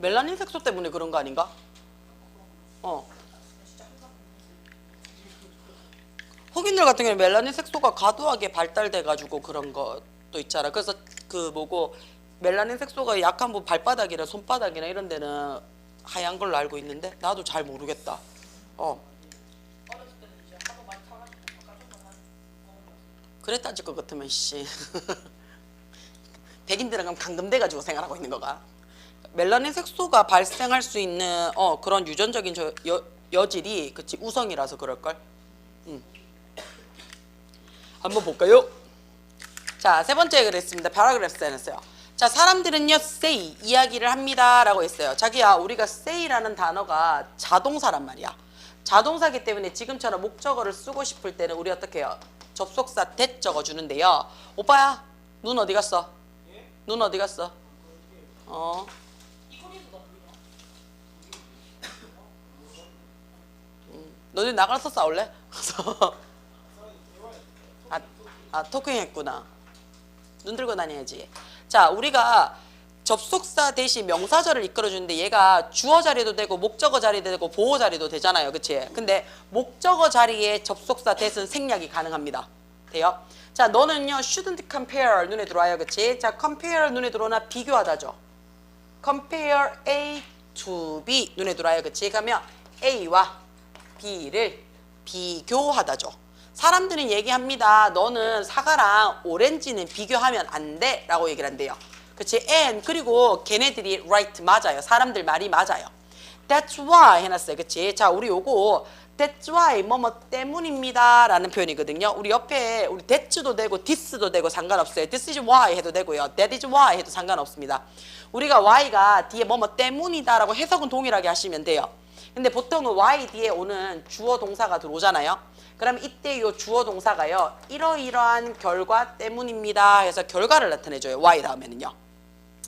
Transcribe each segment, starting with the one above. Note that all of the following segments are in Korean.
멜라닌 색소 때문에 그런 거 아닌가? 흑인들 같은 경우는 멜라닌 색소가 과도하게 발달돼가지고 그런 것도 있잖아. 그래서 그 뭐고 멜라닌 색소가 약한 부분 발바닥이나 손바닥이나 이런 데는 하얀 걸로 알고 있는데 나도 잘 모르겠다. 그래 따질 것 같으면 씨 백인들은 그럼 감금돼가지고 생활하고 있는 거가. 멜라닌 색소가 발생할 수 있는 그런 유전적인 여질이 그치 우성이라서 그럴걸. 한번 볼까요? 자, 세 번째 그랬습니다. paragraphs 해놨어요. 자, 사람들은요 say 이야기를 합니다 라고 했어요. 자기야 우리가 say라는 단어가 자동사란 말이야. 자동사기 때문에 지금처럼 목적어를 쓰고 싶을 때는 우리 어떻게 해요? 접속사 that 적어주는데요. 오빠야 눈 어디 갔어? 눈 어디 갔어? 너네 나가서 싸울래? 토킹 했구나. 눈 들고 다녀야지. 자, 우리가 접속사 대신 명사절을 이끌어주는데 얘가 주어 자리도 되고 목적어 자리도 되고 보호 자리도 되잖아요. 그치? 근데 목적어 자리에 접속사 that은 생략이 가능합니다. 돼요? 자, 너는요 shouldn't compare 눈에 들어와요. 그치? 자, compare 눈에 들어오나 비교하다죠. compare A to B 눈에 들어와요. 그치? 그러면 A와 B를 비교하다죠. 사람들은 얘기합니다. 너는 사과랑 오렌지는 비교하면 안 돼 라고 얘기를 한대요. 그치? and 그리고 걔네들이 right 맞아요. 사람들 말이 맞아요. That's why 해놨어요. 그치? 자, 우리 요거 That's why 뭐뭐 때문입니다 라는 표현이거든요. 우리 옆에 우리 that도 되고 this도 되고 상관없어요. This is why 해도 되고요. That is why 해도 상관없습니다. 우리가 why가 뒤에 뭐뭐 때문이다 라고 해석은 동일하게 하시면 돼요. 근데 보통은 why 뒤에 오는 주어 동사가 들어오잖아요. 그럼 이때 이 주어 동사가요. 이러이러한 결과 때문입니다 해서 결과를 나타내줘요. why 다음에는요.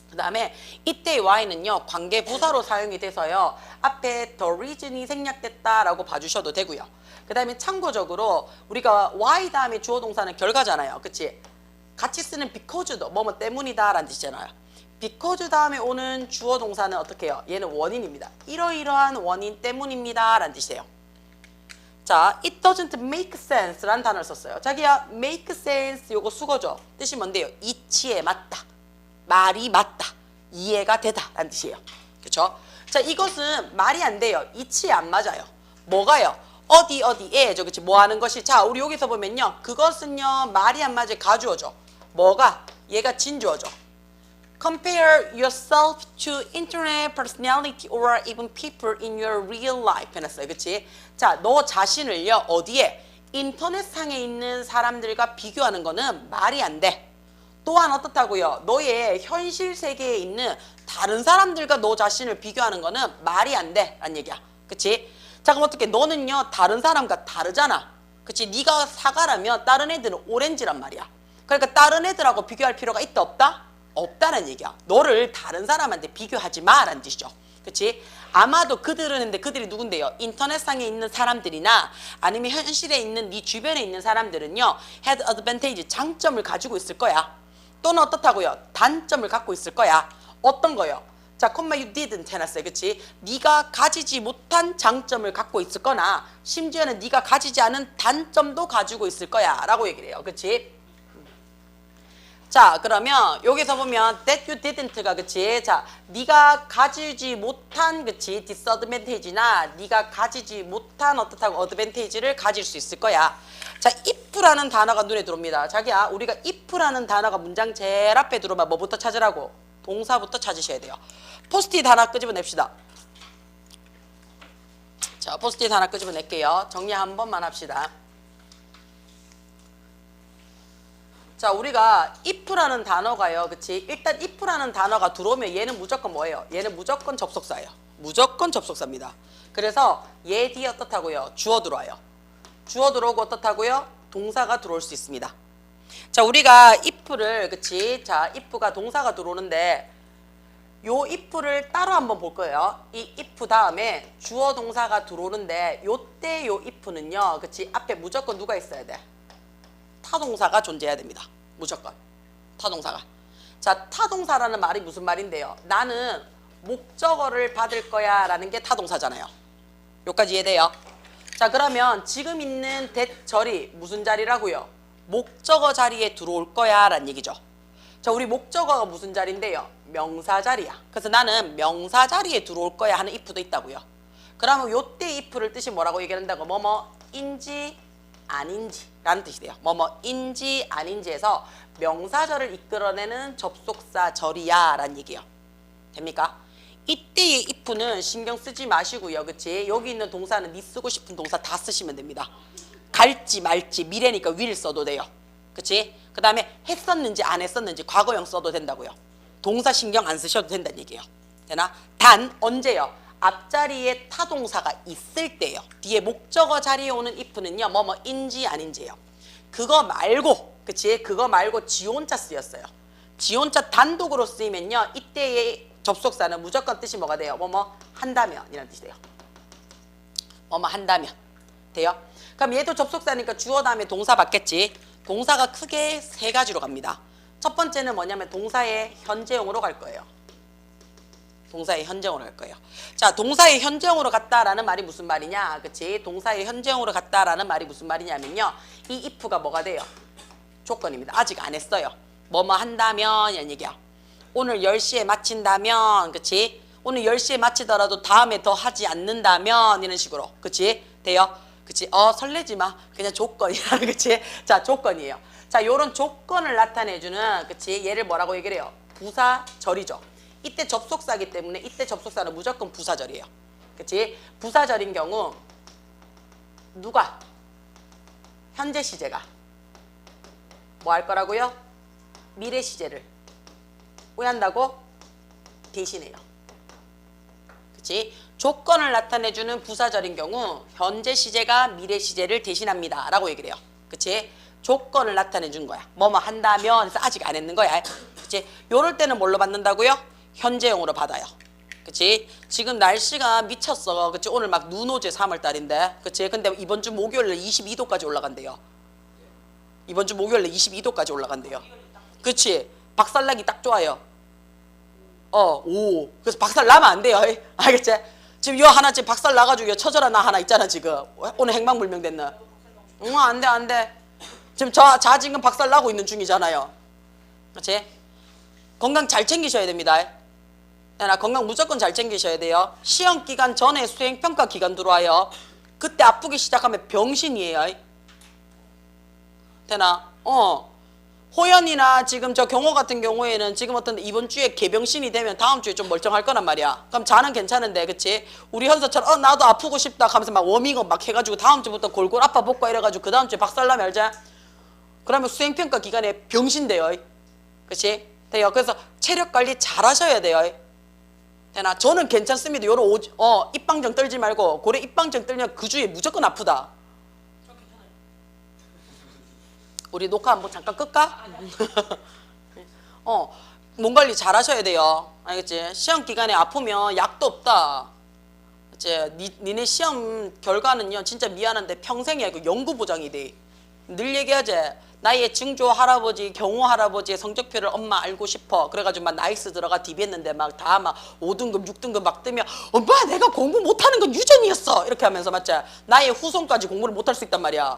그 다음에 이때 why는요. 관계부사로 사용이 돼서요. 앞에 the reason이 생략됐다라고 봐주셔도 되고요. 그 다음에 참고적으로 우리가 why 다음에 주어 동사는 결과잖아요. 그치? 같이 쓰는 because도 뭐뭐 때문이다 라는 뜻이잖아요. because 다음에 오는 주어 동사는 어떻게 해요? 얘는 원인입니다. 이러이러한 원인 때문입니다 라는 뜻이에요. 자, it doesn't make sense 라는 단어를 썼어요. 자기야, make sense 요거 수거죠. 뜻이 뭔데요? 이치에 맞다. 말이 맞다. 이해가 되다 라는 뜻이에요. 그쵸? 자, 이것은 말이 안 돼요. 이치에 안 맞아요. 뭐가요? 어디에 그치? 뭐 하는 것이. 자, 우리 여기서 보면요. 그것은요, 말이 안 맞아요. 가주어죠. 뭐가? 얘가 진주어죠. Compare yourself to internet personality or even people in your real life 해놨어요. 그치? 자, 너 자신을요. 어디에? 인터넷상에 있는 사람들과 비교하는 거는 말이 안 돼. 또한 어떻다고요? 너의 현실 세계에 있는 다른 사람들과 너 자신을 비교하는 거는 말이 안 돼. 라는 얘기야. 그치? 자, 그럼 어떻게? 너는요. 다른 사람과 다르잖아. 그치? 네가 사과라면 다른 애들은 오렌지란 말이야. 그러니까 다른 애들하고 비교할 필요가 있다 없다? 없다는 얘기야. 너를 다른 사람한테 비교하지 마라는 뜻이죠. 그치? 아마도 그들은 근데 그들이 누군데요? 인터넷상에 있는 사람들이나 아니면 현실에 있는 네 주변에 있는 사람들은요. had advantage 장점을 가지고 있을 거야. 또는 어떻다고요? 단점을 갖고 있을 거야. 어떤 거요? 자, comma you didn't 해놨어요. 그치? 네가 가지지 못한 장점을 갖고 있을 거나 심지어는 네가 가지지 않은 단점도 가지고 있을 거야 라고 얘기를 해요. 그치? 자, 그러면 여기서 보면 that you didn't가 그치? 자, 네가 가지지 못한 그치? disadvantage나 네가 가지지 못한 어떻다고 advantage를 가질 수 있을 거야. 자, if라는 단어가 눈에 들어옵니다. 자기야, 우리가 if라는 단어가 문장 제일 앞에 들어오면 뭐부터 찾으라고? 동사부터 찾으셔야 돼요. 포스트잇 하나 끄집어냅시다. 자, 포스트잇 하나 끄집어낼게요. 정리 한 번만 합시다. 자, 우리가 if라는 단어가요. 그치? 일단 if라는 단어가 들어오면 얘는 무조건 뭐예요? 얘는 무조건 접속사예요. 무조건 접속사입니다. 그래서 얘 뒤에 어떻다고요? 주어 들어와요. 주어 들어오고 어떻다고요? 동사가 들어올 수 있습니다. 자, 우리가 if를 그치? 자, if가 동사가 들어오는데 요 if를 따로 한번 볼 거예요. 이 if 다음에 주어 동사가 들어오는데 요때 요 if는요. 그치? 앞에 무조건 누가 있어야 돼? 타동사가 존재해야 됩니다. 무조건 타동사가. 자, 타동사라는 말이 무슨 말인데요? 나는 목적어를 받을 거야 라는 게 타동사잖아요. 여기까지 이해돼요? 자, 그러면 지금 있는 that 절이 무슨 자리라고요? 목적어 자리에 들어올 거야 라는 얘기죠. 자, 우리 목적어가 무슨 자리인데요? 명사 자리야. 그래서 나는 명사 자리에 들어올 거야 하는 if도 있다고요. 그러면 요때 if를 뜻이 뭐라고 얘기한다고? 뭐뭐인지 아닌지 라는 뜻이 돼요. 뭐뭐인지 아닌지에서 명사절을 이끌어내는 접속사 절이야 라는 얘기예요. 됩니까? 이때의 if는 신경 쓰지 마시고요. 그치? 여기 있는 동사는 니 쓰고 싶은 동사 다 쓰시면 됩니다. 갈지 말지 미래니까 will 써도 돼요. 그치? 그 다음에 했었는지 안 했었는지 과거형 써도 된다고요. 동사 신경 안 쓰셔도 된다는 얘기예요. 되나? 단 언제요? 앞자리에 타동사가 있을 때요. 뒤에 목적어 자리에 오는 if는요. 뭐뭐인지 아닌지예요. 그거 말고 그치? 그거 말고 지원자 쓰였어요. 지원자 단독으로 쓰이면요. 이때의 접속사는 무조건 뜻이 뭐가 돼요? 뭐뭐 한다면 이라는 뜻이 돼요. 뭐뭐 한다면 돼요? 그럼 얘도 접속사니까 주어 다음에 동사 받겠지. 동사가 크게 세 가지로 갑니다. 첫 번째는 뭐냐면 동사의 현재형으로 갈 거예요. 동사의 현재형으로 갈 거예요. 자, 동사의 현재형으로 갔다라는 말이 무슨 말이냐? 그치? 동사의 현재형으로 갔다라는 말이 무슨 말이냐면요. 이 if가 뭐가 돼요? 조건입니다. 아직 안 했어요. 뭐뭐 한다면 이런 얘기야. 오늘 10시에 마친다면, 그치? 오늘 10시에 마치더라도 다음에 더 하지 않는다면 이런 식으로. 그치? 돼요? 그치? 설레지 마. 그냥 조건이야. 그치? 자, 조건이에요. 자, 요런 조건을 나타내주는, 그치? 얘를 뭐라고 얘기를 해요? 부사절이죠. 이때 접속사기 때문에 이때 접속사는 무조건 부사절이에요. 그치? 부사절인 경우 누가? 현재 시제가 뭐 할 거라고요? 미래 시제를 왜 한다고? 대신해요. 그치? 조건을 나타내주는 부사절인 경우 현재 시제가 미래 시제를 대신합니다 라고 얘기를 해요. 그치? 조건을 나타내준 거야. 뭐뭐 한다면 해서 아직 안 했는 거야. 그치? 요럴 때는 뭘로 받는다고요? 현재형으로 받아요. 그치? 지금 날씨가 미쳤어. 그치? 오늘 막 눈 오지 3월달인데. 그치? 근데 이번 주 목요일에 22도까지 올라간대요. 이번 주 목요일에 22도까지 올라간대요. 그치? 박살나기 딱 좋아요. 오. 그래서 박살 나면 안 돼요. 알겠지? 지금 요 하나 지금 박살 나가지고 처절한 나 하나 있잖아 지금. 오늘 행방불명 됐나? 응, 안 돼, 안 돼. 지금 지금 박살 나고 있는 중이잖아요. 그치? 건강 잘 챙기셔야 됩니다. 나 건강 무조건 잘 챙기셔야 돼요. 시험 기간 전에 수행평가 기간 들어와요. 그때 아프기 시작하면 병신이에요. 되나? 호연이나 지금 저 경호 같은 경우에는 지금 어떤 이번 주에 개병신이 되면 다음 주에 좀 멀쩡할 거란 말이야. 그럼 자는 괜찮은데, 그치? 우리 현서처럼 나도 아프고 싶다 하면서 막 워밍업 막 해가지고 다음 주부터 골골 아파 볼까 이래가지고 그 다음 주에 박살나면 알자? 그러면 수행평가 기간에 병신 돼요. 그치? 돼요. 그래서 체력 관리 잘 하셔야 돼요. 되나? 저는 괜찮습니다. 요런 입방정 떨지 말고 고래 입방정 떨면 그 주에 무조건 아프다. 우리 녹화 한번 잠깐 끌까? 몸 관리 잘 하셔야 돼요. 알겠지? 시험 기간에 아프면 약도 없다. 그치? 니네 시험 결과는요 진짜 미안한데 평생이야. 그 영구 보장이 돼. 늘 얘기하지. 나의 증조 할아버지, 경호 할아버지의 성적표를 엄마 알고 싶어. 그래가지고 막 나이스 들어가 DB했는데 막 다 막 5등급, 6등급 막 뜨면 엄마 내가 공부 못하는 건 유전이었어. 이렇게 하면서 맞지? 나의 후손까지 공부를 못할 수 있단 말이야.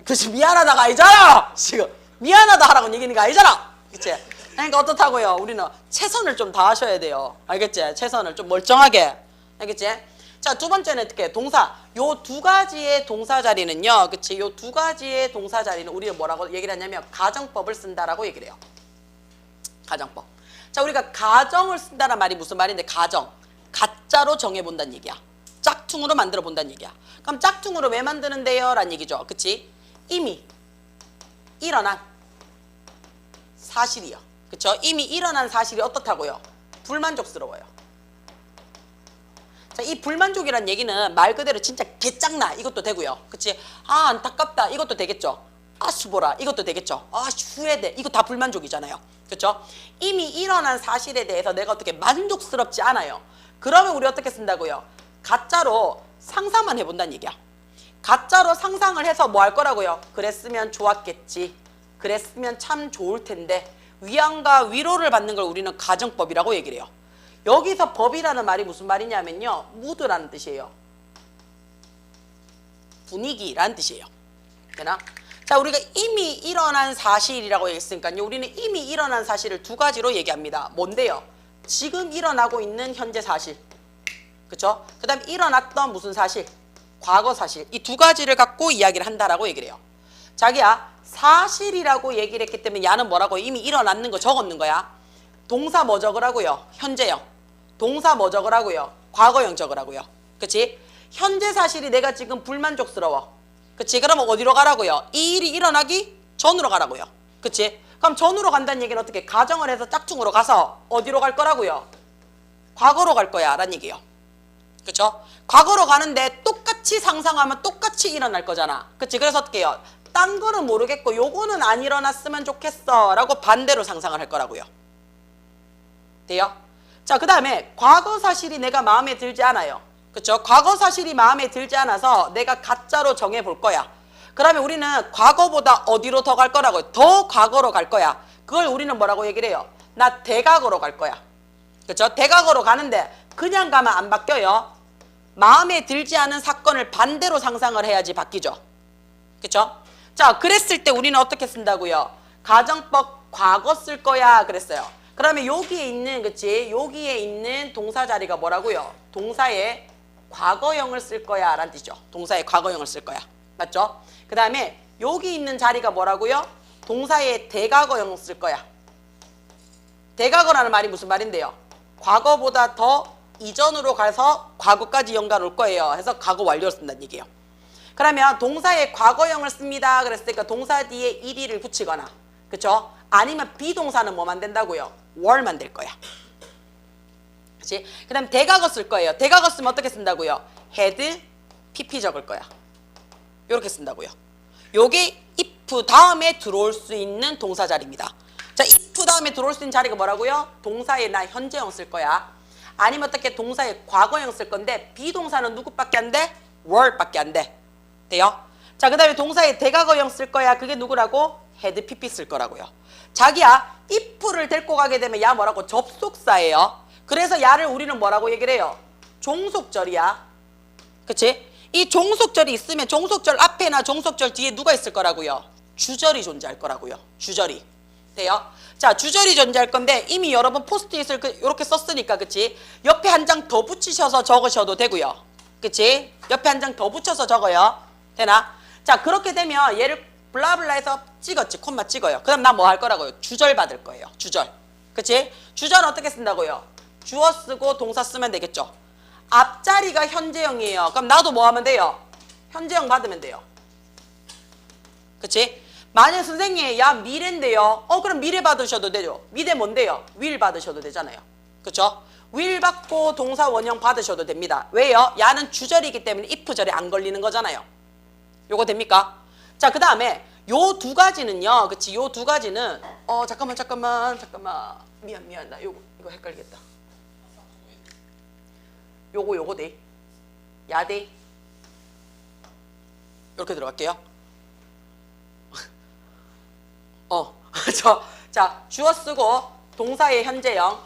그치? 미안하다가 아니잖아. 지금 미안하다 하라고 얘기하는 거 아니잖아. 그치? 그러니까 어떻다고요? 우리는 최선을 좀 다하셔야 돼요. 알겠지? 최선을 좀 멀쩡하게. 알겠지? 자, 두 번째는 어떻게? 동사. 요 두 가지의 동사 자리는요. 그치? 요 두 가지의 동사 자리는 우리는 뭐라고 얘기를 하냐면 가정법을 쓴다라고 얘기를 해요. 가정법. 자, 우리가 가정을 쓴다는 말이 무슨 말인데 가정. 가짜로 정해본다는 얘기야. 짝퉁으로 만들어 본다는 얘기야. 그럼 짝퉁으로 왜 만드는데요? 라는 얘기죠. 그치? 이미 일어난 사실이요. 그쵸? 이미 일어난 사실이 어떻다고요? 불만족스러워요. 자, 이 불만족이란 얘기는 말 그대로 진짜 개짱나 이것도 되고요. 그치? 아, 안타깝다 이것도 되겠죠. 아, 수보라 이것도 되겠죠. 아, 후회돼 이거 다 불만족이잖아요. 그쵸? 이미 일어난 사실에 대해서 내가 어떻게 만족스럽지 않아요. 그러면 우리 어떻게 쓴다고요? 가짜로 상상만 해본다는 얘기야. 가짜로 상상을 해서 뭐 할 거라고요? 그랬으면 좋았겠지. 그랬으면 참 좋을 텐데. 위안과 위로를 받는 걸 우리는 가정법이라고 얘기를 해요. 여기서 법이라는 말이 무슨 말이냐면요. 무드라는 뜻이에요. 분위기라는 뜻이에요. 되나? 자, 우리가 이미 일어난 사실이라고 했으니까요. 우리는 이미 일어난 사실을 두 가지로 얘기합니다. 뭔데요? 지금 일어나고 있는 현재 사실. 그쵸? 그 다음에 일어났던 무슨 사실? 과거 사실. 이 두 가지를 갖고 이야기를 한다라고 얘기를 해요. 자기야, 사실이라고 얘기를 했기 때문에 야는 뭐라고? 이미 일어났는 거 적었는 거야. 동사 뭐 적으라고요? 현재형. 동사 뭐 적으라고요? 과거형 적으라고요. 그치? 현재 사실이 내가 지금 불만족스러워. 그치? 그러면 어디로 가라고요? 이 일이 일어나기 전으로 가라고요. 그치? 그럼 전으로 간다는 얘기는 어떻게? 가정을 해서 짝퉁으로 가서 어디로 갈 거라고요? 과거로 갈 거야 라는 얘기예요. 그쵸? 과거로 가는데 똑같이 상상하면 똑같이 일어날 거잖아. 그치? 그래서 어떻게 해요? 딴 거는 모르겠고 요거는 안 일어났으면 좋겠어 라고 반대로 상상을 할 거라고요. 돼요? 자, 그 다음에 과거 사실이 내가 마음에 들지 않아요. 그쵸? 과거 사실이 마음에 들지 않아서 내가 가짜로 정해 볼 거야. 그러면 우리는 과거보다 어디로 더 갈 거라고요? 더 과거로 갈 거야. 그걸 우리는 뭐라고 얘기를 해요? 나 대각으로 갈 거야. 그쵸? 대각으로 가는데 그냥 가면 안 바뀌어요. 마음에 들지 않은 사건을 반대로 상상을 해야지 바뀌죠. 그쵸? 자, 그랬을 때 우리는 어떻게 쓴다고요? 가정법 과거 쓸 거야 그랬어요. 그러면 여기에 있는, 그치? 여기에 있는 동사 자리가 뭐라고요? 동사의 과거형을 쓸 거야 라는 뜻이죠. 동사의 과거형을 쓸 거야. 맞죠? 그 다음에 여기 있는 자리가 뭐라고요? 동사의 대과거형을 쓸 거야. 대과거라는 말이 무슨 말인데요? 과거보다 더 이전으로 가서 과거까지 연관 올 거예요. 해서 과거 완료를 쓴다는 얘기예요. 그러면 동사의 과거형을 씁니다. 그랬으니까 동사 뒤에 일을 붙이거나, 그쵸? 아니면 비동사는 뭐만 된다고요? 월만 될 거야. 그치? 그 다음 대과거 쓸 거예요. 대과거 쓰면 어떻게 쓴다고요? had, pp 적을 거야. 요렇게 쓴다고요. 요게 if 다음에 들어올 수 있는 동사 자리입니다. 자, if 다음에 들어올 수 있는 자리가 뭐라고요? 동사의 나 현재형 쓸 거야. 아니면 어떻게 동사의 과거형 쓸 건데 비동사는 누구밖에 안 돼? were밖에 안 돼. 돼요? 자, 그 다음에 동사의 대과거형 쓸 거야. 그게 누구라고? had, pp 쓸 거라고요. 자기야, if를 데리고 가게 되면 야 뭐라고? 접속사예요. 그래서 야를 우리는 뭐라고 얘기를 해요? 종속절이야. 그치? 이 종속절이 있으면 종속절 앞에나 종속절 뒤에 누가 있을 거라고요? 주절이 존재할 거라고요. 주절이. 돼요? 자, 주절이 존재할 건데 이미 여러분 포스트잇을 이렇게 썼으니까, 그치? 옆에 한 장 더 붙이셔서 적으셔도 되고요. 그치? 옆에 한 장 더 붙여서 적어요. 되나? 자, 그렇게 되면 얘를 블라블라해서 찍었지. 콤마 찍어요. 그럼 나 뭐 할 거라고요? 주절 받을 거예요. 주절. 그치? 주절 어떻게 쓴다고요? 주어 쓰고 동사 쓰면 되겠죠. 앞자리가 현재형이에요. 그럼 나도 뭐 하면 돼요? 현재형 받으면 돼요. 그치? 만약 선생님, 야 미래인데요. 그럼 미래 받으셔도 되죠. 미래 뭔데요? will 받으셔도 되잖아요. 그쵸? will 받고 동사 원형 받으셔도 됩니다. 왜요? 야는 주절이기 때문에 if절이 안 걸리는 거잖아요. 요거 됩니까? 자, 그 다음에 요 두 가지는요. 그치? 요 두 가지는 잠깐만. 미안. 나 이거 헷갈리겠다. 요거 돼. 야돼. 이렇게 들어갈게요. 자, 주어 쓰고 동사의 현재형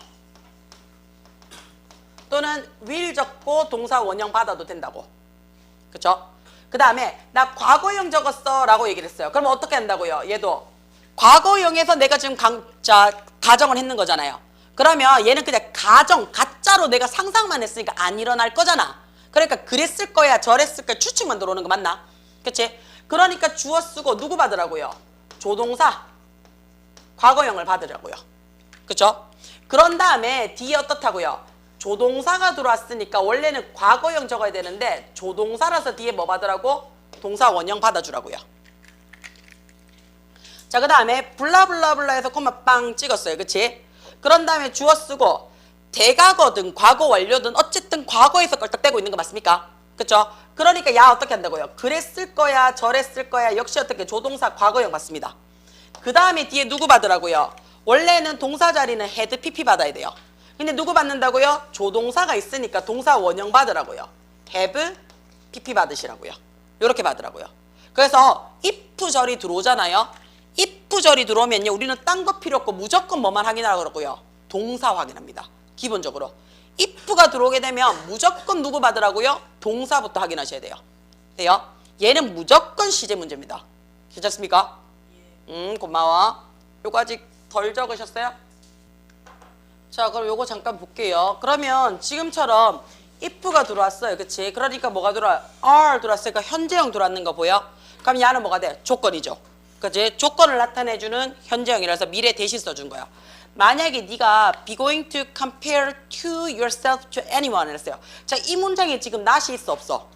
또는 will 적고 동사 원형 받아도 된다고. 그쵸? 그 다음에 나 과거형 적었어 라고 얘기를 했어요. 그러면 어떻게 한다고요? 얘도 과거형에서 내가 지금 가정을 했는 거잖아요. 그러면 얘는 그냥 가짜로 내가 상상만 했으니까 안 일어날 거잖아. 그러니까 그랬을 거야, 저랬을 거야, 추측만 들어오는 거 맞나? 그치? 그러니까 주어 쓰고 누구 받으라고요? 조동사, 과거형을 받으라고요. 그쵸? 그런 다음에 뒤에 어떻다고요? 조동사가 들어왔으니까 원래는 과거형 적어야 되는데 조동사라서 뒤에 뭐 받으라고? 동사 원형 받아주라고요. 자, 그 다음에 블라블라블라 해서 콤마 빵 찍었어요. 그치? 그런 다음에 주어 쓰고 대과거든 과거 완료든 어쨌든 과거에서 걸떡대고 있는 거 맞습니까? 그쵸? 그러니까 야 어떻게 한다고요? 그랬을 거야, 저랬을 거야. 역시 어떻게? 조동사 과거형 받습니다. 그 다음에 뒤에 누구 받으라고요? 원래는 동사 자리는 had, pp 받아야 돼요. 근데 누구 받는다고요? 조동사가 있으니까 동사 원형 받으라고요. have, pp 받으시라고요. 이렇게 받으라고요. 그래서 if 절이 들어오잖아요. if 절이 들어오면요. 우리는 딴 거 필요 없고 무조건 뭐만 확인하라고 그러고요. 동사 확인합니다. 기본적으로. if가 들어오게 되면 무조건 누구 받으라고요? 동사부터 확인하셔야 돼요. 돼요? 얘는 무조건 시제 문제입니다. 괜찮습니까? 고마워. 요거 아직 덜 적으셨어요? 자, 그럼 요거 잠깐 볼게요. 그러면 지금처럼 if가 들어왔어요. 그치? 그러니까 뭐가 들어와요? are 들어왔으니까 현재형 들어왔는 거 보여? 그럼 얘는 뭐가 돼? 조건이죠. 그치? 조건을 나타내주는 현재형이라서 미래 대신 써준 거야. 만약에 네가 be going to compare to yourself to anyone 이랬어요. 자, 이 문장에 지금 not이 있어 없어?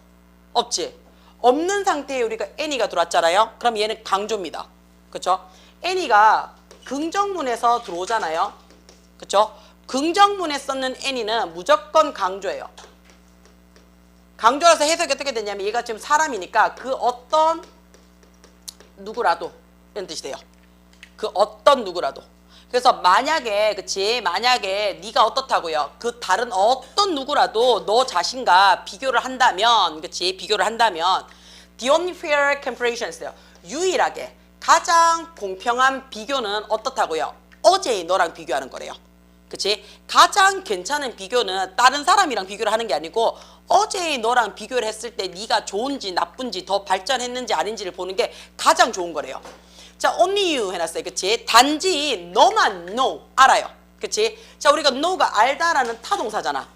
없지? 없는 상태에 우리가 any가 들어왔잖아요. 그럼 얘는 강조입니다. 그쵸? any가 긍정문에서 들어오잖아요. 그쵸? 긍정문에 썼는 any는 무조건 강조예요. 강조라서 해석이 어떻게 되냐면 얘가 지금 사람이니까 그 어떤 누구라도 이런 뜻이 돼요. 그 어떤 누구라도. 그래서 만약에 그치 만약에 네가 어떻다고요? 그 다른 어떤 누구라도 너 자신과 비교를 한다면 그치 비교를 한다면 the only fair comparison 있어요. 유일하게 가장 공평한 비교는 어떻다고요? 어제의 너랑 비교하는 거래요. 그치? 가장 괜찮은 비교는 다른 사람이랑 비교를 하는 게 아니고 어제의 너랑 비교를 했을 때 네가 좋은지 나쁜지 더 발전했는지 아닌지를 보는 게 가장 좋은 거래요. 자, only you 해놨어요. 그치? 단지 너만 know, 알아요. 그치? 자, 우리가 know가 알다라는 타동사잖아.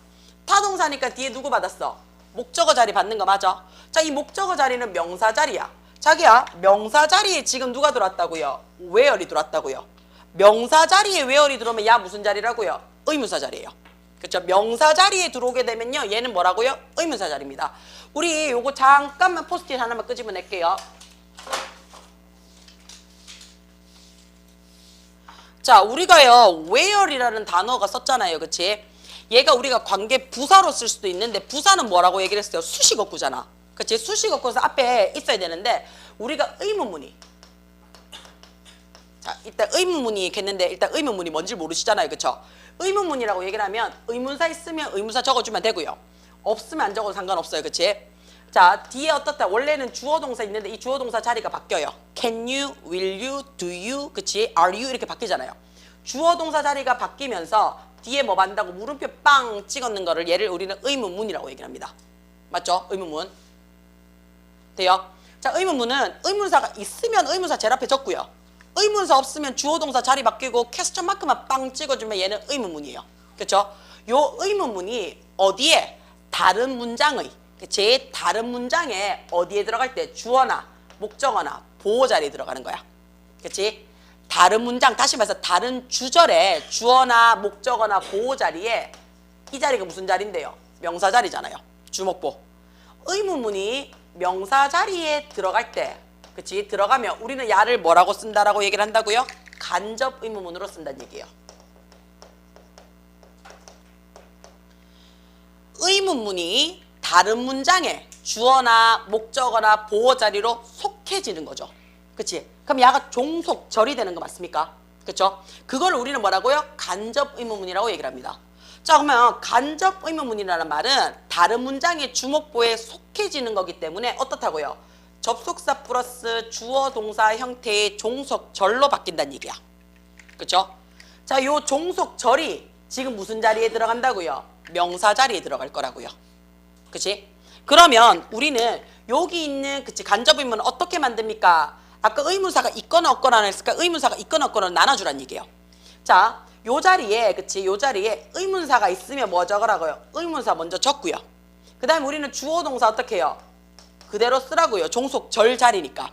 타동사니까 뒤에 누구 받았어? 목적어 자리 받는 거 맞아? 자, 이 목적어 자리는 명사 자리야. 자기야, 명사 자리에 지금 누가 들어왔다고요? where이 들어왔다고요. 명사 자리에 where이 들어오면 야 무슨 자리라고요? 의문사 자리예요. 그렇죠? 명사 자리에 들어오게 되면요. 얘는 뭐라고요? 의문사 자리입니다. 우리 요거 잠깐만 포스트잇 하나만 끄집어낼게요. 자, 우리가요 where이라는 단어가 썼잖아요. 그치? 얘가 우리가 관계 부사로 쓸 수도 있는데 부사는 뭐라고 얘기를 했어요? 수식어구잖아. 그치? 수식어구에서 앞에 있어야 되는데 우리가 의문문이 자, 일단 의문문이 있겠는데 일단 의문문이 뭔지 모르시잖아요. 그쵸? 의문문이라고 얘기를 하면 의문사 있으면 의문사 적어주면 되고요. 없으면 안 적어도 상관없어요. 그치? 자, 뒤에 어떻다? 원래는 주어 동사 있는데 이 주어 동사 자리가 바뀌어요. Can you, will you, do you, 그치? Are you 이렇게 바뀌잖아요. 주어 동사 자리가 바뀌면서 뒤에 뭐 반다고 물음표 빵 찍었는 거를 얘를 우리는 의문문이라고 얘기를 합니다. 맞죠? 의문문. 돼요? 자, 의문문은 의문사가 있으면 의문사 제일 앞에 적고요. 의문사 없으면 주어 동사 자리 바뀌고 퀘스천 마크만 빵 찍어주면 얘는 의문문이에요. 그렇죠? 요 의문문이 어디에? 다른 문장의 제 다른 문장에 어디에 들어갈 때 주어나 목적어나 보호 자리에 들어가는 거야. 그렇지? 다른 문장 다시 말해서 다른 주절에 주어나 목적어나 보호 자리에 이 자리가 무슨 자리인데요? 명사 자리잖아요. 주목보. 의문문이 명사 자리에 들어갈 때 그치? 들어가면 우리는 야를 뭐라고 쓴다라고 얘기를 한다고요? 간접 의문문으로 쓴다는 얘기예요. 의문문이 다른 문장에 주어나 목적어나 보호 자리로 속해지는 거죠. 그치? 그럼 야가 종속절이 되는 거 맞습니까? 그쵸? 그걸 우리는 뭐라고요? 간접 의문문이라고 얘기를 합니다. 자, 그러면 간접 의문문이라는 말은 다른 문장의 주목보에 속해지는 거기 때문에 어떻다고요? 접속사 플러스 주어 동사 형태의 종속절로 바뀐다는 얘기야. 그쵸? 자, 요 종속절이 지금 무슨 자리에 들어간다고요? 명사 자리에 들어갈 거라고요. 그치? 그러면 우리는 여기 있는 그치 간접 의문은 어떻게 만듭니까? 아까 의문사가 있거나 없거나 했으니까 의문사가 있거나 없거나 나눠주란 얘기예요. 자, 요 자리에 그치 요 자리에 의문사가 있으면 뭐 적으라고요? 의문사 먼저 적고요. 그 다음에 우리는 주어 동사 어떻게 해요? 그대로 쓰라고요. 종속절 자리니까.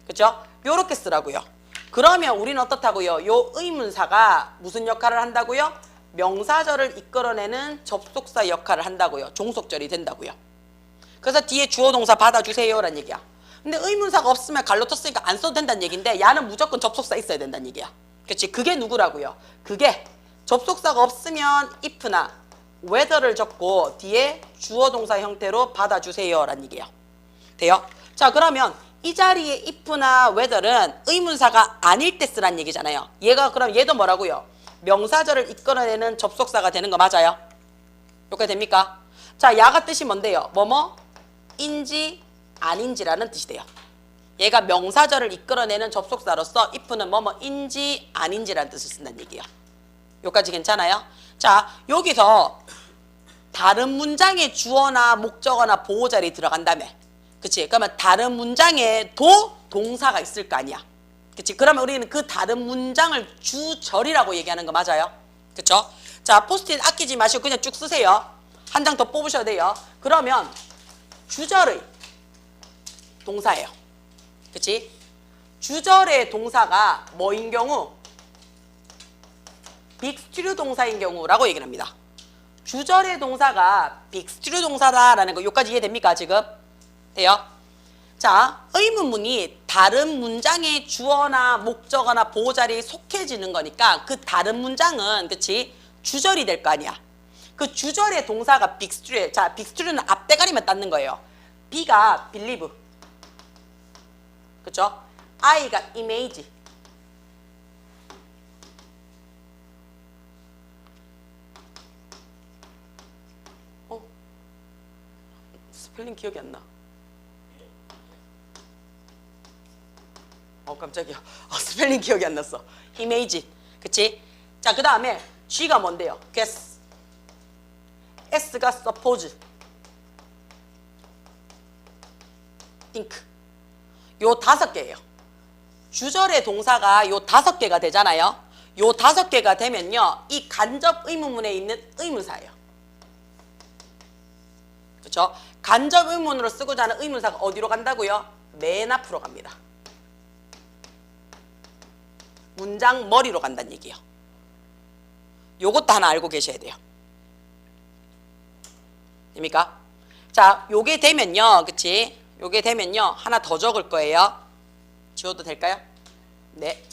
그쵸? 요렇게 쓰라고요. 그러면 우리는 어떻다고요? 요 의문사가 무슨 역할을 한다고요? 명사절을 이끌어내는 접속사 역할을 한다고요. 종속절이 된다고요. 그래서 뒤에 주어 동사 받아주세요 라는 얘기야. 근데 의문사가 없으면 갈로 쳤으니까 안 써도 된다는 얘기인데 야는 무조건 접속사 있어야 된다는 얘기야. 그치? 그게 누구라고요? 그게 접속사가 없으면 if나 whether를 적고 뒤에 주어 동사 형태로 받아주세요 라는 얘기야. 돼요? 자, 그러면 이 자리에 if나 whether는 의문사가 아닐 때 쓰란 얘기잖아요. 얘가 그럼 얘도 뭐라고요? 명사절을 이끌어내는 접속사가 되는 거 맞아요? 이렇게 됩니까? 자, 야가 뜻이 뭔데요? 뭐뭐인지 아닌지라는 뜻이 돼요. 얘가 명사절을 이끌어내는 접속사로서 if는 뭐뭐인지 아닌지라는 뜻을 쓴다는 얘기예요. 여기까지 괜찮아요? 자, 여기서 다른 문장에 주어나 목적어나 보호자리 들어간다며. 그치? 그러면 다른 문장에 도 동사가 있을 거 아니야. 그치? 그러면 우리는 그 다른 문장을 주절이라고 얘기하는 거 맞아요? 그쵸? 자, 포스트잇 아끼지 마시고 그냥 쭉 쓰세요. 한 장 더 뽑으셔야 돼요. 그러면 주절의 동사예요. 그치? 주절의 동사가 뭐인 경우? 빅스튜류 동사인 경우라고 얘기를 합니다. 주절의 동사가 빅스튜류 동사다라는 거 여기까지 이해됩니까 지금? 돼요? 자, 의문문이 다른 문장의 주어나 목적어나 보호자리에 속해지는 거니까 그 다른 문장은 그치? 주절이 될 거 아니야. 그 주절의 동사가 빅스튜류. 자, 빅스튜류는 앞대가리만 닦는 거예요. B가 believe. 그쵸? I가 image. 스펠링 기억이 안 나. 깜짝이야. 스펠링 기억이 안 났어. image. 그치? 자, 그 다음에 G가 뭔데요? guess. S가 suppose. think. 요 5개예요. 주절의 동사가 요 5개가 되잖아요. 요 5개가 되면요. 이 간접 의문문에 있는 의문사예요. 그렇죠? 간접 의문으로 쓰고자 하는 의문사가 어디로 간다고요? 맨 앞으로 갑니다. 문장 머리로 간다는 얘기예요. 요것도 하나 알고 계셔야 돼요. 됩니까? 자, 요게 되면요. 그치? 요게 되면요. 하나 더 적을 거예요. 지워도 될까요? 네.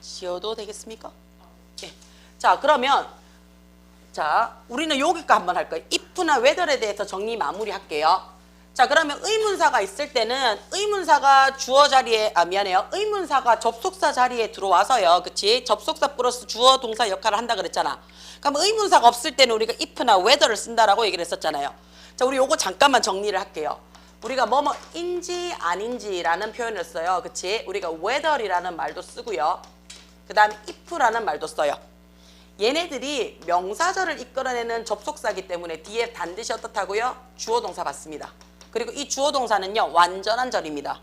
지워도 되겠습니까? 네. 자, 그러면 자, 우리는 여기까 한번 할 거예요. if나 whether에 대해서 정리 마무리할게요. 자, 그러면 의문사가 있을 때는 의문사가 주어 자리에 미안해요. 의문사가 접속사 자리에 들어와서요. 그치? 접속사 플러스 주어 동사 역할을 한다 그랬잖아. 그럼 의문사가 없을 때는 우리가 if나 whether를 쓴다라고 얘기를 했었잖아요. 자, 우리 요거 잠깐만 정리를 할게요. 우리가 뭐뭐인지 아닌지라는 표현을 써요. 그치? 우리가 whether이라는 말도 쓰고요. 그 다음에 if라는 말도 써요. 얘네들이 명사절을 이끌어내는 접속사이기 때문에 뒤에 반드시 어떻다고요? 주어 동사 받습니다. 그리고 이 주어 동사는요. 완전한 절입니다.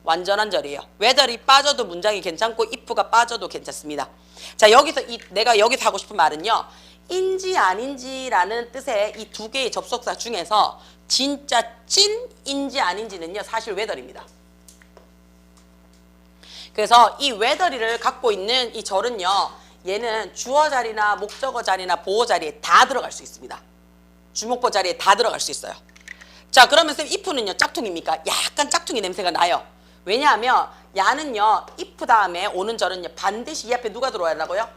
완전한 절이에요. whether이 빠져도 문장이 괜찮고 if가 빠져도 괜찮습니다. 자, 여기서 내가 여기서 하고 싶은 말은요. 인지 아닌지라는 뜻의 이 2개의 접속사 중에서 진짜 찐인지 아닌지는요. 사실 whether입니다. 그래서 이 whether를 갖고 있는 이 절은요. 얘는 주어 자리나 목적어 자리나 보호 자리에 다 들어갈 수 있습니다. 주목보 자리에 다 들어갈 수 있어요. 자, 그러면 쌤 if는요. 짝퉁입니까? 약간 짝퉁이 냄새가 나요. 왜냐하면 야는요. if 다음에 오는 절은요. 반드시 이 앞에 누가 들어와야 하고요?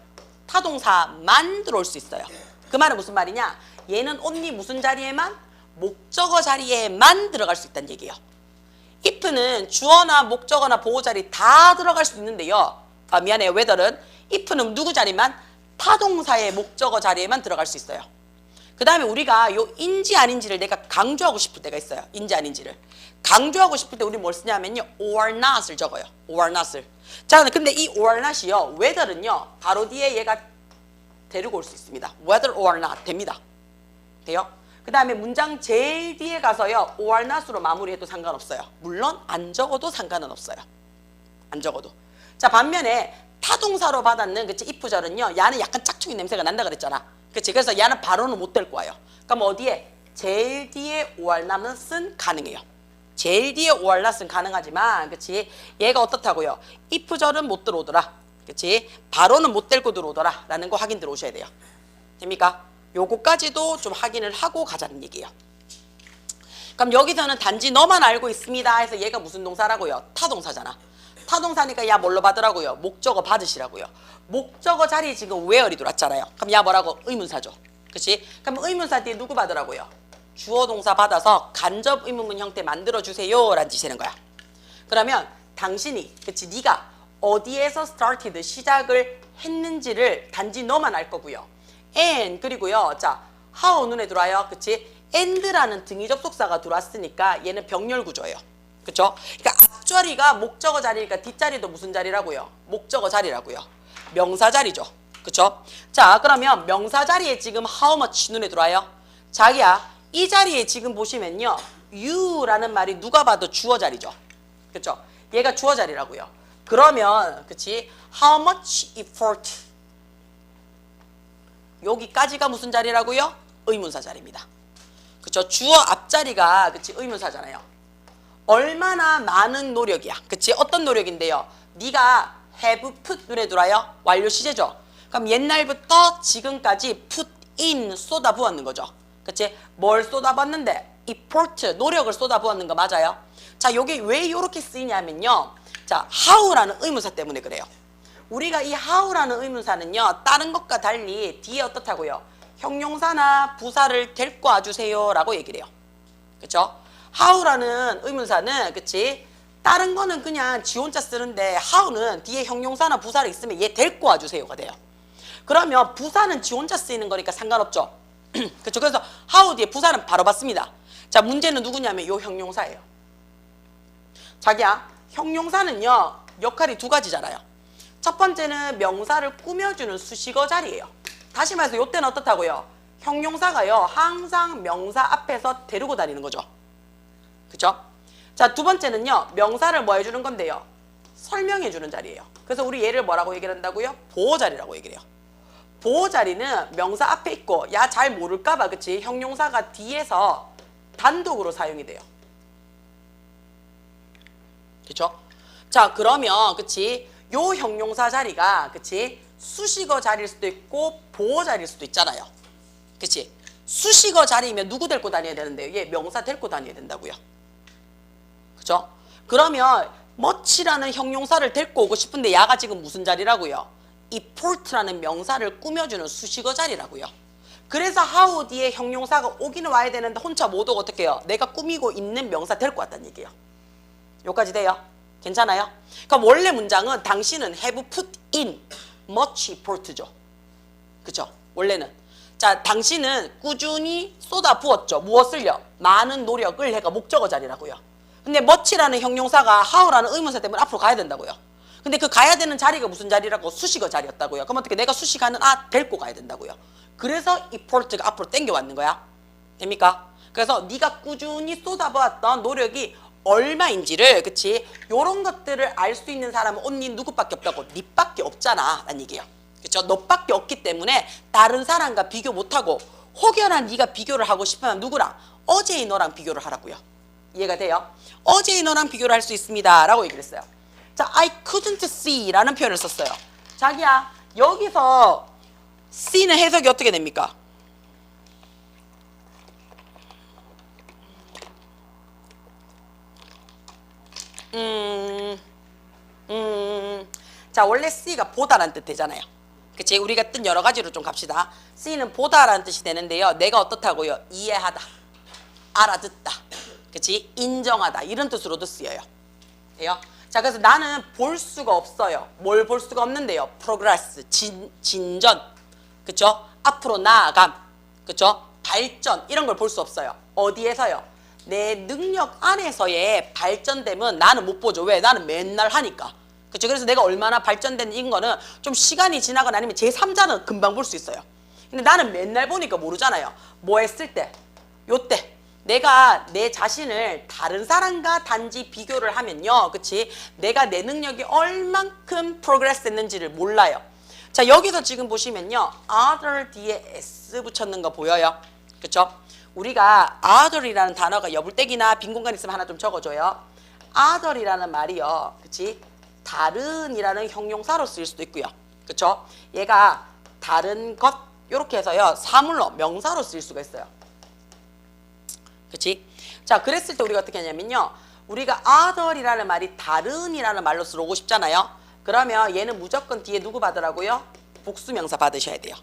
타동사만 들어올 수 있어요. 그 말은 무슨 말이냐? 얘는 only 무슨 자리에만? 목적어 자리에만 들어갈 수 있다는 얘기예요. if는 주어나 목적어나 보호 자리 다 들어갈 수 있는데요. 미안해요. whether는 if는 누구 자리만? 타동사의 목적어 자리에만 들어갈 수 있어요. 그 다음에 우리가 요 인지 아닌지를 내가 강조하고 싶을 때가 있어요. 인지 아닌지를. 강조하고 싶을 때 우리 뭘 쓰냐면요. or not을 적어요. or not을. 자, 근데 이 or not이요. whether는요. 바로 뒤에 얘가 데리고 올 수 있습니다. whether or not 됩니다. 돼요? 그 다음에 문장 제일 뒤에 가서요. or not으로 마무리해도 상관없어요. 물론 안 적어도 상관은 없어요. 안 적어도. 자, 반면에 타동사로 받았는 그치 if절은요. 야는 약간 짝퉁이 냄새가 난다 그랬잖아. 그치? 그래서 야는 바로는 못 될 거예요. 그럼 어디에? 제일 뒤에 or not은 가능해요. 제일 뒤에 or not은 가능하지만 그치? 얘가 어떻다고요? if절은 못 들어오더라. 그치? 바로는 못 데리고 들어오더라. 라는 거 확인 들어오셔야 돼요. 됩니까? 요거까지도 좀 확인을 하고 가자는 얘기예요. 그럼 여기서는 단지 너만 알고 있습니다 해서 얘가 무슨 동사라고요? 타동사잖아. 타동사니까 야 뭘로 받으라고요? 목적어 받으시라고요. 목적어 자리에 지금 where이 들어왔잖아요. 그럼 야 뭐라고? 의문사죠. 그치? 그럼 의문사 뒤에 누구 받으라고요? 주어 동사 받아서 간접 의문문 형태 만들어주세요 라는 뜻이는 거야. 그러면 당신이 그치? 네가 어디에서 started 시작을 했는지를 단지 너만 알 거고요. and 그리고요. 자, how 눈에 들어와요. 그치? and라는 등위 접속사가 들어왔으니까 얘는 병렬 구조예요. 그쵸? 그러니까 앞자리가 목적어 자리니까 뒷자리도 무슨 자리라고요? 목적어 자리라고요. 명사 자리죠. 그쵸? 자, 그러면 명사 자리에 지금 how much 눈에 들어와요? 자기야, 이 자리에 지금 보시면요. you라는 말이 누가 봐도 주어 자리죠. 그쵸? 얘가 주어 자리라고요. 그러면, 그치? how much effort. 여기까지가 무슨 자리라고요? 의문사 자리입니다. 그쵸? 주어 앞자리가, 그치? 의문사잖아요. 얼마나 많은 노력이야. 그치? 어떤 노력인데요? 네가 have put 눈에 들어와요? 완료 시제죠. 그럼 옛날부터 지금까지 put in 쏟아부었는 거죠. 그치? 뭘 쏟아부었는데? effort, 노력을 쏟아부었는 거 맞아요? 자, 요게 왜 이렇게 쓰이냐면요. 자, how라는 의문사 때문에 그래요. 우리가 이 how라는 의문사는요. 다른 것과 달리 뒤에 어떻다고요? 형용사나 부사를 데리고 와주세요 라고 얘기를 해요. 그쵸? how라는 의문사는, 그치? 다른 거는 그냥 지 혼자 쓰는데 how는 뒤에 형용사나 부사를 있으면 얘 데리고 와주세요가 돼요. 그러면 부사는 지 혼자 쓰이는 거니까 상관없죠. 그쵸? 그래서 how 뒤에 부사는 바로 받습니다. 자, 문제는 누구냐면 요 형용사예요. 자기야, 형용사는요 역할이 두 가지잖아요. 첫 번째는 명사를 꾸며주는 수식어 자리예요. 다시 말해서 요때는 어떻다고요? 형용사가요 항상 명사 앞에서 데리고 다니는 거죠. 그쵸? 자, 두 번째는요 명사를 뭐 해주는 건데요? 설명해주는 자리예요. 그래서 우리 얘를 뭐라고 얘기를 한다고요? 보호자리라고 얘기를 해요. 보호자리는 명사 앞에 있고 야 잘 모를까봐, 그치? 형용사가 뒤에서 단독으로 사용이 돼요. 그쵸? 자, 그러면, 그치? 요 형용사 자리가, 그치? 수식어 자리일 수도 있고 보호 자리일 수도 있잖아요. 그치? 수식어 자리면 누구 데리고 다녀야 되는데요? 얘 명사 데리고 다녀야 된다고요. 그쵸? 그러면 much라는 형용사를 데리고 오고 싶은데 야가 지금 무슨 자리라고요? effort라는 명사를 꾸며주는 수식어 자리라고요. 그래서 how 뒤에 형용사가 오기는 와야 되는데 혼자 못 오고 어떻게 해요? 내가 꾸미고 있는 명사 데리고 왔다는 얘기예요. 여기까지 돼요? 괜찮아요? 그럼 원래 문장은 당신은 have put in much effort죠. 그쵸? 원래는. 자, 당신은 꾸준히 쏟아부었죠. 무엇을요? 많은 노력을 해가 목적어 자리라고요. 근데 much라는 형용사가 how라는 의문사 때문에 앞으로 가야 된다고요. 근데 그 가야 되는 자리가 무슨 자리라고? 수식어 자리였다고요. 그럼 어떻게 내가 수식하는 데리고 가야 된다고요. 그래서 effort가 앞으로 땡겨왔는 거야. 됩니까? 그래서 네가 꾸준히 쏟아부었던 노력이 얼마인지를, 그치? 요런 것들을 알 수 있는 사람은 언니 누구밖에 없다고? 니밖에 없잖아 라는 얘기예요. 그쵸? 너밖에 없기 때문에 다른 사람과 비교 못하고 혹여나 네가 비교를 하고 싶으면 누구랑? 어제의 너랑 비교를 하라고요. 이해가 돼요? 어제의 너랑 비교를 할 수 있습니다 라고 얘기를 했어요. 자, I couldn't see 라는 표현을 썼어요. 자기야, 여기서 C는 해석이 어떻게 됩니까? 자, 원래 C가 보다라는 뜻 되잖아요. 그치? 우리가 뜻 여러 가지로 좀 갑시다. C는 보다라는 뜻이 되는데요. 내가 어떻다고요? 이해하다, 알아듣다, 그치? 인정하다 이런 뜻으로도 쓰여요. 돼요? 자, 그래서 나는 볼 수가 없어요. 뭘 볼 수가 없는데요? progress, 진전, 그쵸? 앞으로 나아감, 그쵸? 발전 이런 걸 볼 수 없어요. 어디에서요? 내 능력 안에서의 발전됨은 나는 못 보죠. 왜? 나는 맨날 하니까. 그쵸? 그래서 내가 얼마나 발전된 거는 좀 시간이 지나거나 아니면 제3자는 금방 볼 수 있어요. 근데 나는 맨날 보니까 모르잖아요. 뭐 했을 때? 요때. 내가 내 자신을 다른 사람과 단지 비교를 하면요. 그치? 내가 내 능력이 얼만큼 프로그레스 했는지를 몰라요. 자, 여기서 지금 보시면요. other 뒤에 s 붙였는 거 보여요? 그쵸? 우리가 other이라는 단어가 여불떼기나 빈 공간 있으면 하나 좀 적어줘요. other이라는 말이요. 그치? 다른이라는 형용사로 쓰일 수도 있고요. 그쵸? 얘가 다른 것 이렇게 해서요. 사물로 명사로 쓰일 수가 있어요. 그치? 자, 그랬을 때 우리가 어떻게 하냐면요. 우리가 other이라는 말이 다른이라는 말로 쓰러오고 싶잖아요. 그러면 얘는 무조건 뒤에 누구 받으라고요? 복수명사 받으셔야 돼요.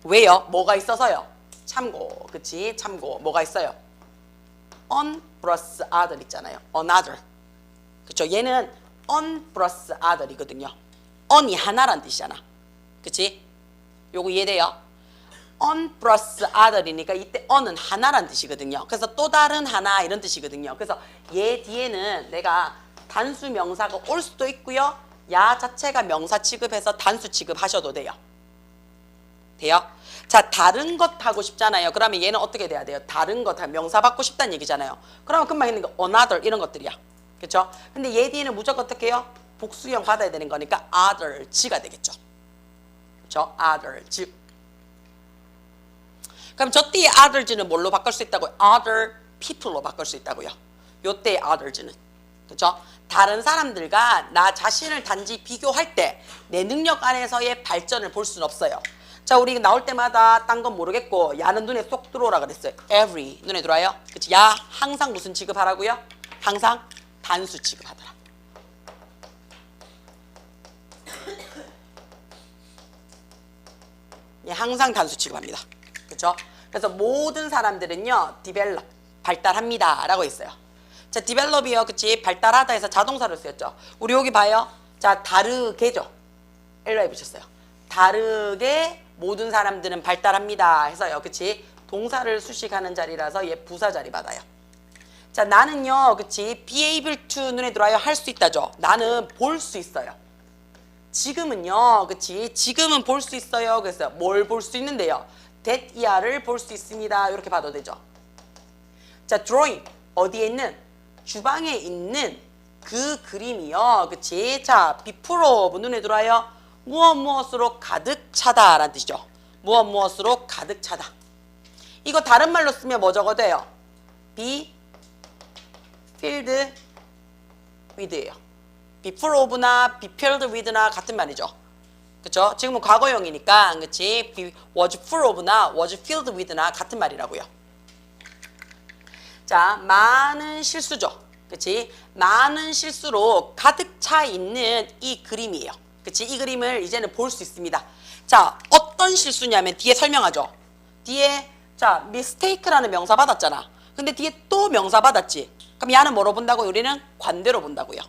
왜요? 뭐가 있어서요? 참고, 그치? 참고. 뭐가 있어요? on plus other 있잖아요. another. 그쵸? 얘는 on plus other이거든요. on이 하나란 뜻이잖아. 그치? 요거 이해돼요? on 플러스 other이니까 이때 on은 하나란 뜻이거든요. 그래서 또 다른 하나 이런 뜻이거든요. 그래서 얘 뒤에는 내가 단수 명사가 올 수도 있고요. 야 자체가 명사 취급해서 단수 취급하셔도 돼요. 돼요? 자, 다른 것 하고 싶잖아요. 그러면 얘는 어떻게 돼야 돼요? 다른 것, 명사 받고 싶다는 얘기잖아요. 그러면 금방 있는 거 another 이런 것들이야. 그렇죠? 근데 얘 뒤에는 무조건 어떻게 해요? 복수형 받아야 되는 거니까 others가 되겠죠. 그렇죠? others. 그럼 저 때의 others는 뭘로 바꿀 수 있다고요? other people로 바꿀 수 있다고요. 요 때의 others는. 그렇죠? 다른 사람들과 나 자신을 단지 비교할 때 내 능력 안에서의 발전을 볼 수는 없어요. 자, 우리 나올 때마다 딴 건 모르겠고 야는 눈에 쏙 들어오라 그랬어요. every 눈에 들어와요? 그치? 야 항상 무슨 취급하라고요? 항상 단수 취급하더라. 예, 항상 단수 취급합니다. 그렇죠? 그래서 모든 사람들은요, develop 발달합니다 라고 했어요. 자, develop이요, 그치? 발달하다 해서 자동사로 쓰였죠. 우리 여기 봐요. 자, 다르게죠. 일로 해보셨어요. 다르게 모든 사람들은 발달합니다 해서요, 그치? 동사를 수식하는 자리라서 얘 부사 자리 받아요. 자, 나는요, 그치? be able to 눈에 들어와요. 할 수 있다죠. 나는 볼 수 있어요. 지금은요, 그치? 지금은 볼 수 있어요. 그래서 뭘 볼 수 있는데요? that 이하를 볼 수 있습니다. 이렇게 봐도 되죠. 자, drawing 어디에 있는? 주방에 있는 그 그림이요, 그치? 자, be full of 눈에 들어와요. 무엇으로 가득 차다 라는 뜻이죠. 무엇으로 가득 차다. 이거 다른 말로 쓰면 뭐 적어도요? be filled with예요. be full of나 be filled with나 같은 말이죠. 그쵸? 지금은 과거형이니까, 그치? be was full of나 was filled with나 같은 말이라고요. 자, 많은 실수죠. 그치? 많은 실수로 가득 차 있는 이 그림이에요. 그치? 이 그림을 이제는 볼 수 있습니다. 자, 어떤 실수냐면 뒤에 설명하죠. 뒤에 자, mistake라는 명사 받았잖아. 근데 뒤에 또 명사 받았지. 그럼 얘는 뭐로 본다고요? 우리는 관대로 본다고요.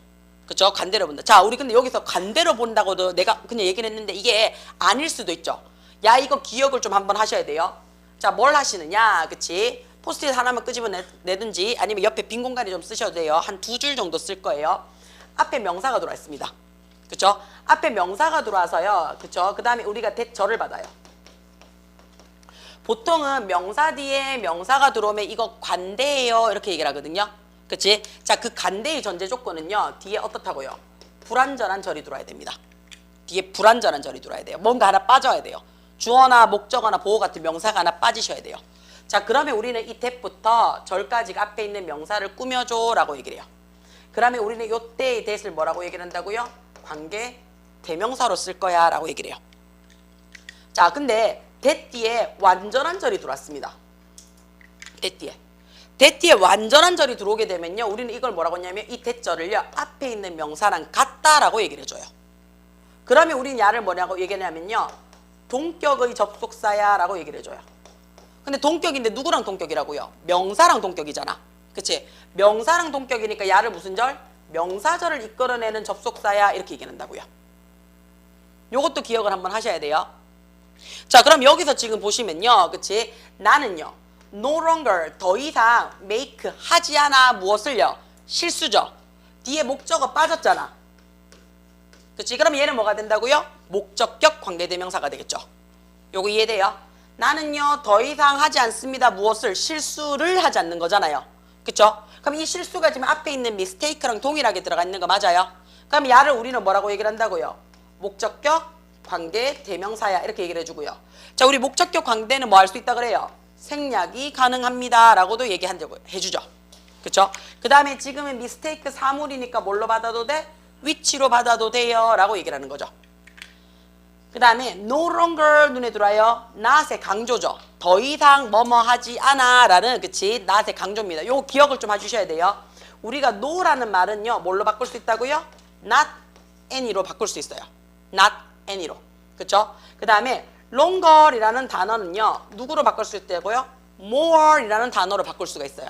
그쵸? 관대로 본다. 자, 우리 근데 여기서 관대로 본다고도 내가 그냥 얘기를 했는데 이게 아닐 수도 있죠. 야, 이거 기억을 좀 한번 하셔야 돼요. 자, 뭘 하시느냐? 그치? 포스트잇 하나만 끄집어내든지 아니면 옆에 빈 공간에 좀 쓰셔도 돼요. 한 2줄 정도 쓸 거예요. 앞에 명사가 들어와 있습니다. 그쵸? 앞에 명사가 들어와서요. 그쵸? 그 다음에 우리가 대절을 받아요. 보통은 명사 뒤에 명사가 들어오면 이거 관대예요. 이렇게 얘기를 하거든요. 그치? 자, 그 관대의 전제 조건은요. 뒤에 어떻다고요? 불완전한 절이 들어와야 됩니다. 뒤에 불완전한 절이 들어와야 돼요. 뭔가 하나 빠져야 돼요. 주어나 목적어나 보호 같은 명사가 하나 빠지셔야 돼요. 자, 그러면 우리는 이 that부터 절까지 앞에 있는 명사를 꾸며줘 라고 얘기를 해요. 그러면 우리는 요때의 that을 뭐라고 얘기를 한다고요? 관계 대명사로 쓸 거야 라고 얘기를 해요. 자, 근데 that 뒤에 완전한 절이 들어왔습니다. that 뒤에 완전한 절이 들어오게 되면요, 우리는 이걸 뭐라고 하냐면 이 that 절을요 앞에 있는 명사랑 같다라고 얘기를 해줘요. 그러면 우리는 야를 뭐라고 얘기하냐면요, 동격의 접속사야 라고 얘기를 해줘요. 근데 동격인데 누구랑 동격이라고요? 명사랑 동격이잖아. 그치? 명사랑 동격이니까 야를 무슨 절? 명사절을 이끌어내는 접속사야 이렇게 얘기한다고요. 요것도 기억을 한번 하셔야 돼요. 자, 그럼 여기서 지금 보시면요, 그치? 나는요, no longer 더 이상 make 하지 않아 무엇을요? 실수죠. 뒤에 목적어 빠졌잖아. 그치? 그럼 얘는 뭐가 된다고요? 목적격 관계대명사가 되겠죠. 요거 이해돼요? 나는요 더 이상 하지 않습니다. 무엇을? 실수를 하지 않는 거잖아요. 그쵸? 그럼 이 실수가 지금 앞에 있는 mistake랑 동일하게 들어가 있는 거 맞아요? 그럼 야를 우리는 뭐라고 얘기를 한다고요? 목적격 관계 대명사야 이렇게 얘기를 해주고요. 자, 우리 목적격 관계는 뭐 할 수 있다 그래요? 생략이 가능합니다 라고도 얘기한다고 해주죠. 그쵸? 그 다음에 지금은 mistake 사물이니까 뭘로 받아도 돼? which로 받아도 돼요 라고 얘기를 하는 거죠. 그 다음에 no longer 눈에 들어와요. not의 강조죠. 더 이상 뭐뭐 하지 않아 라는, 그치? not의 강조입니다. 요거 기억을 좀 해주셔야 돼요. 우리가 no라는 말은요 뭘로 바꿀 수 있다고요? not any로 바꿀 수 있어요. not any로. 그쵸? 그 다음에 longer이라는 단어는요 누구로 바꿀 수 있다고요? more이라는 단어로 바꿀 수가 있어요.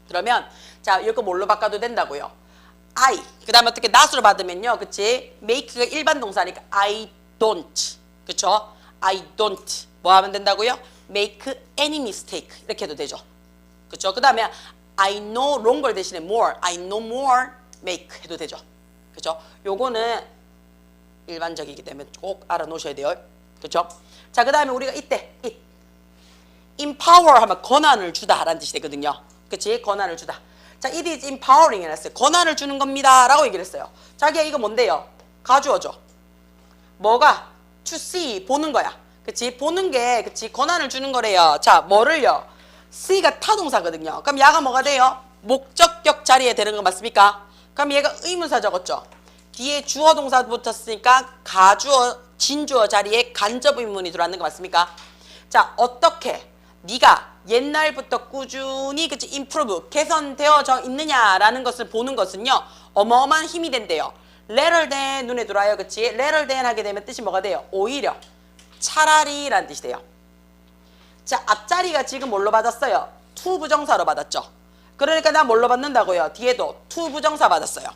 그러면 자, 이거 뭘로 바꿔도 된다고요? I. 그 다음에 어떻게 not으로 받으면요, 그치? make가 일반 동사니까 I don't. 그쵸? I don't. 뭐 하면 된다고요? make any mistake 이렇게 해도 되죠. 그렇죠? 그 다음에 I know longer 대신에 more, I know more make 해도 되죠. 그렇죠? 요거는 일반적이기 때문에 꼭 알아놓으셔야 돼요. 그렇죠? 자, 그 다음에 우리가 이때 empower 하면 권한을 주다 라는 뜻이 되거든요. 그치? 권한을 주다. 자, it is empowering 이랬어요. 권한을 주는 겁니다 라고 얘기를 했어요. 자기야 이거 뭔데요? 가주어죠. 뭐가? to see, 보는 거야. 그치? 보는 게, 그치? 권한을 주는 거래요. 자, 뭐를요? see가 타동사거든요. 그럼 야가 뭐가 돼요? 목적격 자리에 되는 거 맞습니까? 그럼 얘가 의문사 적었죠. 뒤에 주어 동사 붙었으니까 가주어, 진주어 자리에 간접 의문이 들어왔는 거 맞습니까? 자, 어떻게 네가 옛날부터 꾸준히 그치 improve, 개선되어져 있느냐라는 것을 보는 것은요. 어마어마한 힘이 된대요. later than 눈에 들어와요. 그치? later than 하게 되면 뜻이 뭐가 돼요? 오히려, 차라리 라는 뜻이 돼요. 자, 앞자리가 지금 뭘로 받았어요? to 부정사로 받았죠. 그러니까 나 뭘로 받는다고요? 뒤에도 to 부정사 받았어요.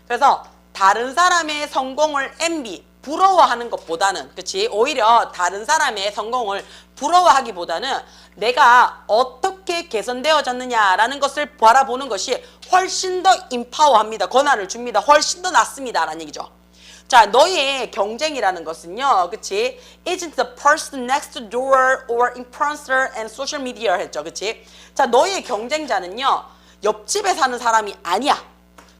그래서 다른 사람의 성공을 envy, 부러워하는 것보다는, 그치? 오히려 다른 사람의 성공을 부러워하기보다는 내가 어떻게 개선되어졌느냐라는 것을 바라보는 것이 훨씬 더 empower합니다. 권한을 줍니다. 훨씬 더 낫습니다. 라는 얘기죠. 자, 너의 경쟁이라는 것은요, 그치? Isn't the person next door or influencer and social media 했죠, 그치? 자, 너의 경쟁자는요, 옆집에 사는 사람이 아니야.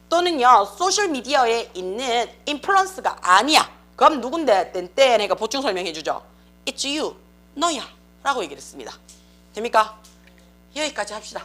또는요, 소셜미디어에 있는 인플루언스가 아니야. 그럼 누군데? 땐 내가 보충 설명해 주죠. It's you, 너야. 라고 얘기를 했습니다. 됩니까? 여기까지 합시다.